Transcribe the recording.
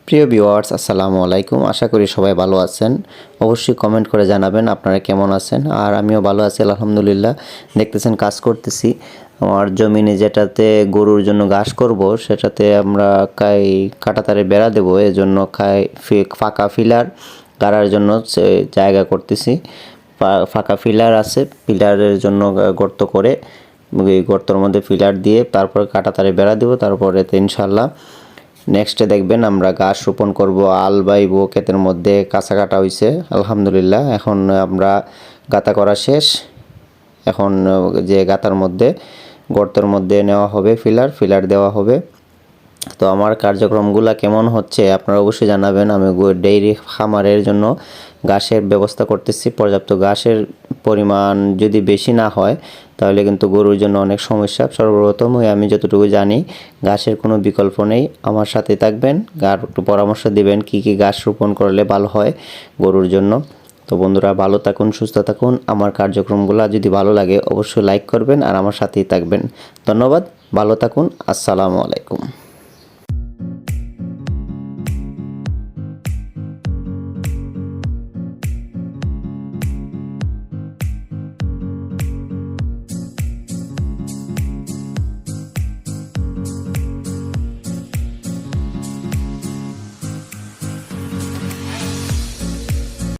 প্রিয় ভিউয়ার্স, আসসালামু আলাইকুম। আশা করি সবাই ভালো আছেন। অবশ্যই কমেন্ট করে জানাবেন আপনারা কেমন আছেন। আর আমিও ভালো আছি আলহামদুলিল্লাহ। দেখতেছেন কাজ করতেছি। আমার জমিনে যেটাতে গরুর জন্য ঘাস করব সেটাতে আমরা কাঁটাতারে বেড়া দেবো, এজন্য ফাঁকা ফিলার গাড়ার জন্য জায়গা করতেছি। ফাঁকা ফিলার আছে, পিলারের জন্য গর্ত করে ওই গর্তের মধ্যে ফিলার দিয়ে তারপর কাঁটাতারে বেড়া দেবো। তারপরে ইনশাল্লাহ নেক্সটে দেখবেন আমরা গাছ রোপণ করব। আল বাইবো, ক্ষেতের মধ্যে কাঁচা কাটা হয়েছে আলহামদুলিল্লাহ। এখন আমরা গাঁথা করা শেষ। এখন যে গাঁথার মধ্যে গর্তের মধ্যে নেওয়া হবে ফিলার দেওয়া হবে। তো আমার কার্যক্রমগুলো কেমন হচ্ছে আপনারা অবশ্যই জানাবেন। আমি ডেইরি খামারের জন্য ঘাসের ব্যবস্থা করতেছি। পর্যাপ্ত ঘাসের পরিমাণ যদি বেশি না হয় তাহলে কিন্তু গরুর জন্য অনেক সমস্যা। সর্বপ্রথম আমি যতটুকু জানি ঘাসের কোনো বিকল্প নেই। আমার সাথে থাকবেন, আর একটু পরামর্শ দিবেন কী ঘাস রোপণ করলে ভালো হয় গরুর জন্য। তো বন্ধুরা, ভালো থাকুন, সুস্থ থাকুন। আমার কার্যক্রমগুলো যদি ভালো লাগে অবশ্যই লাইক করবেন আর আমার সাথেই থাকবেন। ধন্যবাদ, ভালো থাকুন, আসসালামু আলাইকুম।